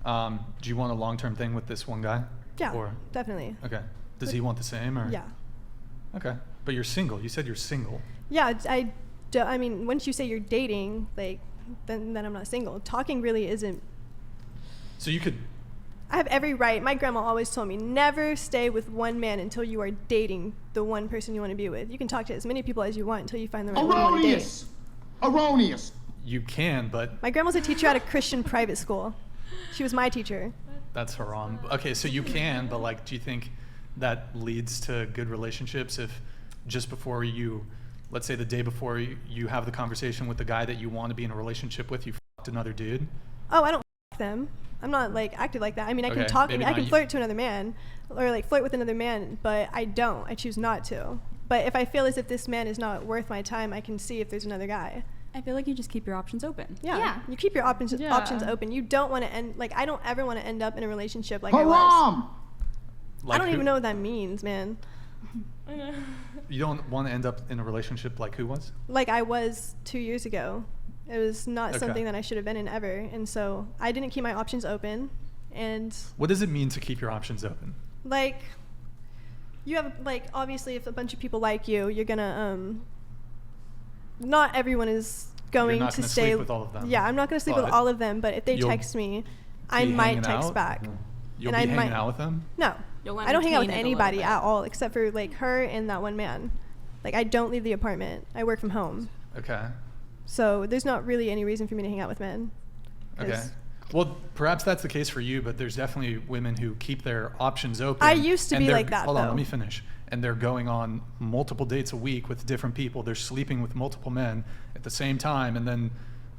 Do you want a long-term thing with this one guy? Yeah, definitely. Okay. Does he want the same? Or? Yeah. Okay. But you're single. You said you're single. Yeah, I mean, once you say you're dating, like, then I'm not single. Talking really isn't. So you could. I have every right. My grandma always told me, never stay with one man until you are dating the one person you want to be with. You can talk to as many people as you want until you find the right one you want to date. Erroneous. You can, but. My grandma's a teacher at a Christian private school. She was my teacher. That's haram. Okay, so you can, but like, do you think that leads to good relationships if just before you, let's say the day before you have the conversation with the guy that you want to be in a relationship with, you fucked another dude? Oh, I don't f them. I'm not like active like that. I mean, I can talk. I can flirt to another man, or like flirt with another man, but I don't. I choose not to. But if I feel as if this man is not worth my time, I can see if there's another guy. I feel like you just keep your options open. Yeah. You keep your options open. You don't want to end, like, I don't ever want to end up in a relationship like I was. Like I don't even know what that means, man. I know. You don't want to end up in a relationship like who was? Like I was 2 years ago. It was not something that I should have been in ever. And so I didn't keep my options open. And what does it mean to keep your options open? Like, you have, like, obviously if a bunch of people like you, you're going to, not everyone is going to stay. Sleep with all of them. Yeah, I'm not going to sleep with all of them, but if they text me, I might text back. You'll be hanging out with them? No. I don't hang out with anybody at all except for like her and that one man. Like, I don't leave the apartment. I work from home. Okay. So there's not really any reason for me to hang out with men. Okay. Well, perhaps that's the case for you, but there's definitely women who keep their options open. I used to be like that, Hold on, let me finish. And they're going on multiple dates a week with different people. They're sleeping with multiple men at the same time. And then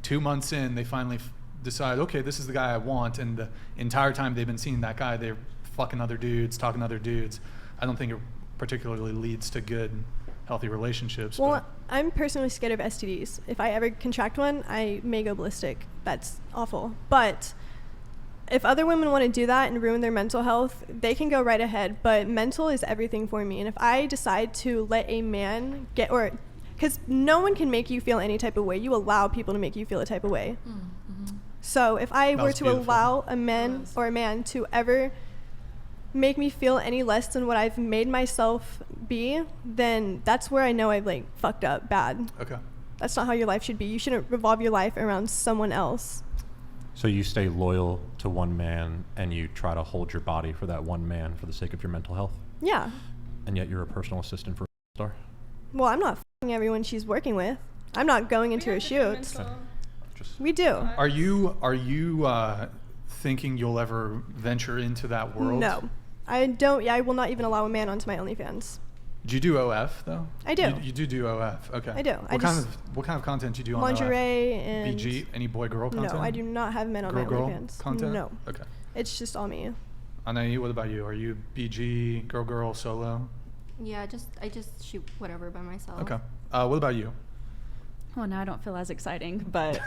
2 months in, they finally decide, okay, this is the guy I want. And the entire time they've been seeing that guy, they're fucking other dudes, talking to other dudes. I don't think it particularly leads to good, healthy relationships. Well, I'm personally scared of STDs. If I ever contract one, I may go ballistic. That's awful. But if other women want to do that and ruin their mental health, they can go right ahead. But mental is everything for me. And if I decide to let a man because no one can make you feel any type of way. You allow people to make you feel a type of way. Mm-hmm. So if I were to allow a man or a man to ever make me feel any less than what I've made myself be, then that's where I know I've like fucked up bad. Okay. That's not how your life should be. You shouldn't revolve your life around someone else. So you stay loyal to one man and you try to hold your body for that one man for the sake of your mental health? Yeah. And yet you're a personal assistant for a star? Well, I'm not f***ing everyone she's working with. I'm not going into her shoots. We do. Are you thinking you'll ever venture into that world? No. I don't. Yeah, I will not even allow a man onto my OnlyFans. Do you do OF though? I do. You do OF. Okay. I do. What kind of content do you do on lingerie OF? and BG? Any boy girl content? No, I do not have men on my OnlyFans. Content? No. Okay. It's just all me. Anaí, what about you? Are you BG, girl, solo? Yeah, I just shoot whatever by myself. Okay. What about you? Well, now I don't feel as exciting, but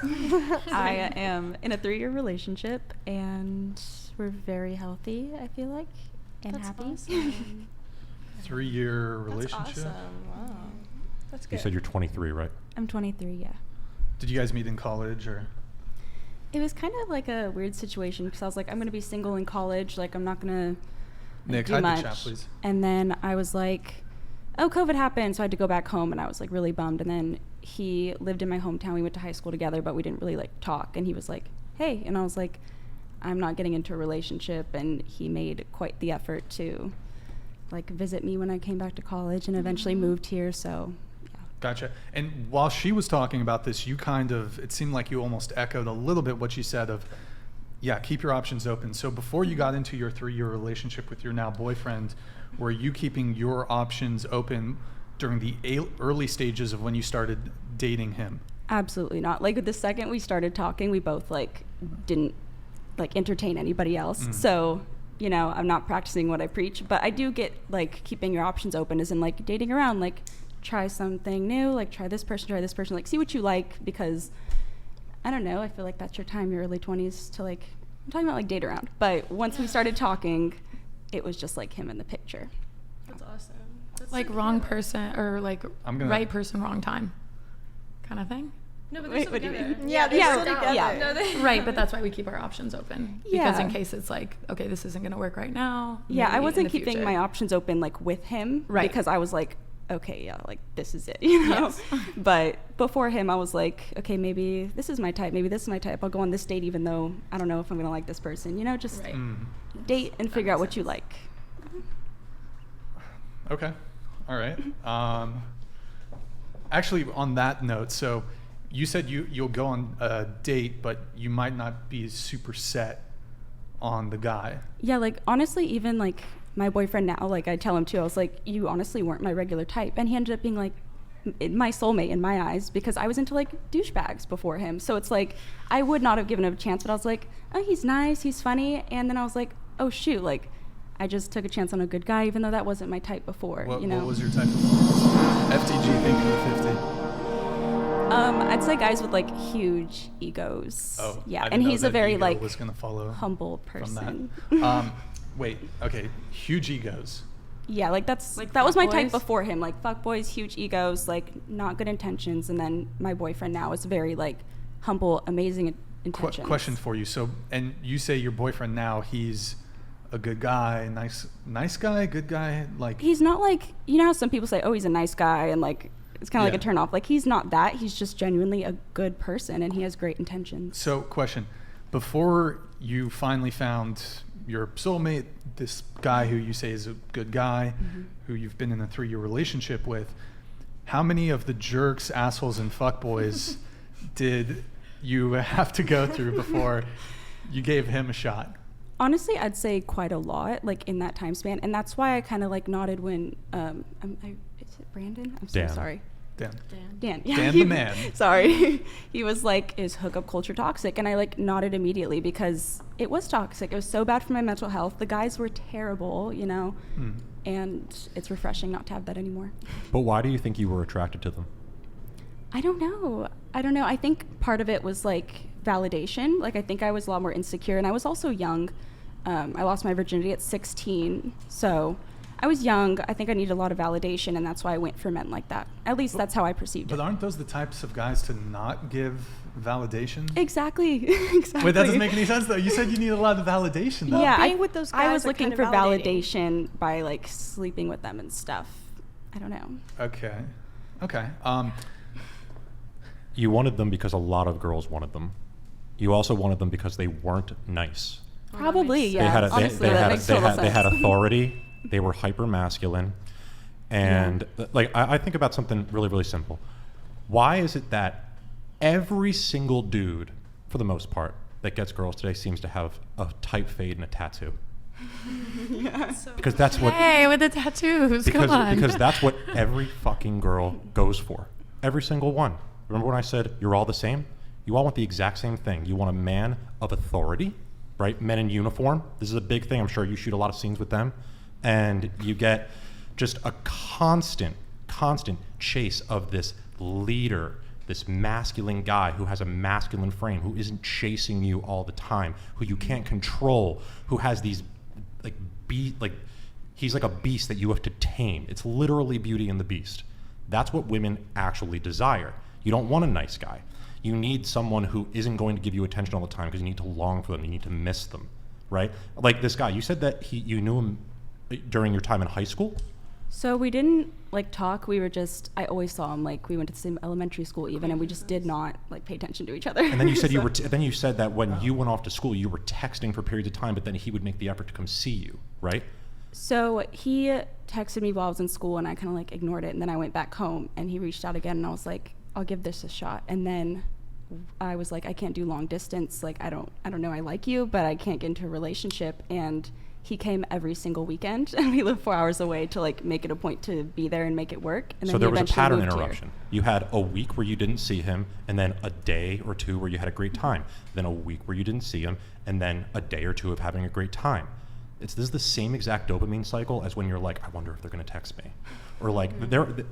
I am in a 3-year relationship, and we're very healthy, I feel like, and happy. Awesome. 3-year relationship? That's awesome. Wow. That's good. You said you're 23, right? I'm 23, yeah. Did you guys meet in college or? It was kind of like a weird situation because I was like, I'm going to be single in college. Like, I'm not going to Nick, do much. Chat, please. And then I was like, oh, COVID happened, so I had to go back home, and I was like really bummed. And then he lived in my hometown. We went to high school together, but we didn't really like talk. And he was like, hey. And I was like, I'm not getting into a relationship. And he made quite the effort to like visit me when I came back to college and eventually moved here. So yeah. Gotcha. And while she was talking about this, you kind of, it seemed like you almost echoed a little bit what she said of, yeah, keep your options open. So before you got into your 3-year relationship with your now boyfriend, were you keeping your options open during the early stages of when you started dating him? Absolutely not. Like the second we started talking, we both like didn't like entertain anybody else. So, you know, I'm not practicing what I preach, but I do get like keeping your options open as in like dating around, like try something new, like try this person, like see what you like, because I don't know, I feel like that's your time, your early 20s to like, I'm talking about like date around. But once we started talking, it was just like him in the picture. That's awesome. That's like wrong person or like right person, wrong time kind of thing. No, but they're Wait, still what do you together. mean? Yeah, they're Yeah, still together. yeah. No, they Right, but that's why we keep our options open. Because in Yeah. case it's like, okay, this isn't going to work right now. Yeah, I maybe in wasn't the keeping future. my options open like with him, Right. Because I was like, okay, yeah, like this is it, you know. Yes. But before him, I was like, okay, maybe this is my type, maybe this is my type. I'll go on this date even though I don't know if I'm gonna like this person, you know. Just Right. date and That figure out makes what you sense. like. Okay. All right. Actually, on that note, so you said you'll go on a date, but you might not be super set on the guy. Yeah, like honestly, even like my boyfriend now, like I tell him too, I was like, you honestly weren't my regular type, and he ended up being like my soulmate in my eyes because I was into like douchebags before him. So it's like I would not have given him a chance, but I was like, oh, he's nice, he's funny, and then I was like, oh shoot, like I just took a chance on a good guy, even though that wasn't my type before. What, you know, what was your type of FTG thinking of 50? I'd say guys with like huge egos. Oh, yeah, I didn't and know he's a that very ego like was gonna follow humble from person. that. Wait, okay, huge egos. Yeah, like that's Like that was my type fuckboys? before him. Like fuckboys, huge egos, like not good intentions, and then my boyfriend now is very like humble, amazing intentions. Question for you. So, and you say your boyfriend now, he's a good guy, nice guy, good guy, like. He's not like, you know how some people say, oh, he's a nice guy, and like it's kind of Yeah. like a turn off. Like he's not that. He's just genuinely a good person, and he has great intentions. So, question: before you finally found your soulmate, this guy who you say is a good guy, who you've been in a 3-year relationship with, how many of the jerks, assholes, and fuckboys did you have to go through before you gave him a shot? Honestly, I'd say quite a lot, like in that time span, and that's why I kind of like nodded when is it Brandon? I'm so Dan. sorry. Dan. Dan. Yeah, Dan he- the man. Sorry. He was like, is hookup culture toxic? And I like nodded immediately because it was toxic. It was so bad for my mental health. The guys were terrible, you know, and it's refreshing not to have that anymore. But why do you think you were attracted to them? I don't know. I think part of it was like validation. Like I think I was a lot more insecure, and I was also young. I lost my virginity at 16, so I was young. I think I needed a lot of validation, and that's why I went for men like that. At least that's how I perceived But it. aren't those the types of guys to not give validation? Exactly. Exactly. Wait, that doesn't make any sense though. You said you need a lot of validation though. Well, yeah, being with those I guys was are looking kind for of validating. validation by like sleeping with them and stuff. I don't know. Okay. Okay. You wanted them because a lot of girls wanted them. You also wanted them because they weren't nice. Probably, yeah. They had Honestly, that makes total they had sense. authority. They were hyper masculine, and like I think about something really, really simple. Why is it that every single dude, for the most part, that gets girls today seems to have a tight fade and a tattoo? Because that's what Hey, with the tattoos, come on. because that's what every fucking girl goes for. Every single one. Remember when I said you're all the same? You all want the exact same thing. You want a man of authority, right? Men in uniform. This is a big thing. I'm sure you shoot a lot of scenes with them. And you get just a constant chase of this leader, this masculine guy who has a masculine frame, who isn't chasing you all the time, who you can't control, who has these he's like a beast that you have to tame. It's literally Beauty and the Beast. That's what women actually desire. You don't want a nice guy. You need someone who isn't going to give you attention all the time because you need to long for them. You need to miss them, right? Like this guy, you said that you knew him during your time in high school? So we didn't like talk. We were just, I always saw him, like we went to the same elementary school even, and we just did not like pay attention to each other. And then you said So- then you said that when you went off to school, you were texting for periods of time, but then he would make the effort to come see you, right? So he texted me while I was in school, and I kind of like ignored it. And then I went back home, and he reached out again, and I was like, I'll give this a shot. And then I was like, I can't do long distance. Like I don't know, I like you, but I can't get into a relationship. And he came every single weekend, and we lived 4 hours away to like make it a point to be there and make it work. And So then there he was a eventually pattern moved here. interruption. You had a week where you didn't see him, and then a day or two where you had a great time. Then a week where you didn't see him, and then a day or two of having a great time. This is the same exact dopamine cycle as when you're like, I wonder if they're going to text me. Or like,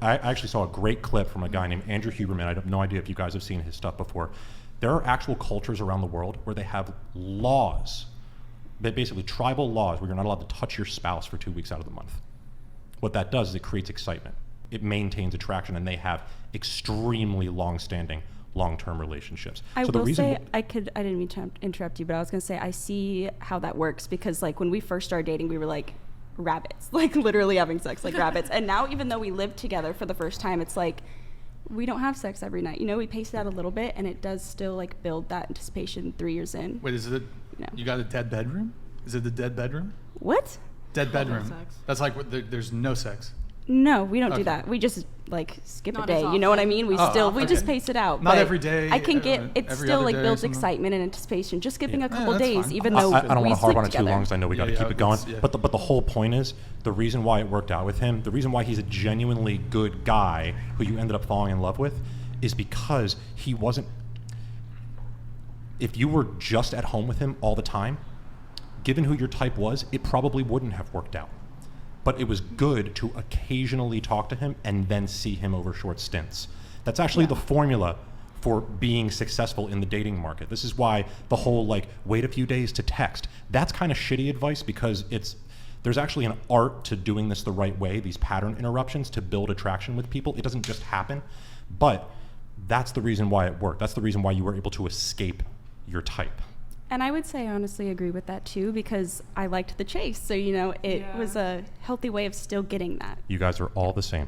I actually saw a great clip from a guy named Andrew Huberman. I have no idea if you guys have seen his stuff before. There are actual cultures around the world where they have laws, basically tribal laws, where you're not allowed to touch your spouse for 2 weeks out of the month. What that does is it creates excitement. It maintains attraction, and they have extremely long-standing long-term relationships. I So the will reason say I didn't mean to interrupt you, but I was going to say I see how that works because like when we first started dating, we were like rabbits, like literally having sex like rabbits. And now even though we live together for the first time, it's like we don't have sex every night. You know, we pace it out a little bit and it does still like build that anticipation 3 years in. Wait, is it? No. You got a dead bedroom? Is it the dead bedroom? What? Dead bedroom. sex. That's like there's no sex. No, we don't Okay. do that. We just like skip Not a as day. You know what I often. mean? We Oh, we just okay. pace it out. Not but every day, I can get it every still other like day, builds something. excitement and anticipation. Just skipping Yeah. a couple Yeah, that's days, fine. even I though don't want we to harp sleep on it too long together. because I know we got to Yeah, keep it going. yeah. But the whole point is the reason why it worked out with him, the reason why he's a genuinely good guy who you ended up falling in love with, is because he wasn't. If you were just at home with him all the time, given who your type was, it probably wouldn't have worked out. But it was good to occasionally talk to him and then see him over short stints. That's actually the formula for being successful in the dating market. This is why the whole like wait a few days to text, that's kind of shitty advice because there's actually an art to doing this the right way, these pattern interruptions to build attraction with people. It doesn't just happen, but that's the reason why it worked. That's the reason why you were able to escape your type. And I would say I honestly agree with that too because I liked the chase. So, you know, it Yeah. was a healthy way of still getting that. You guys are all the same.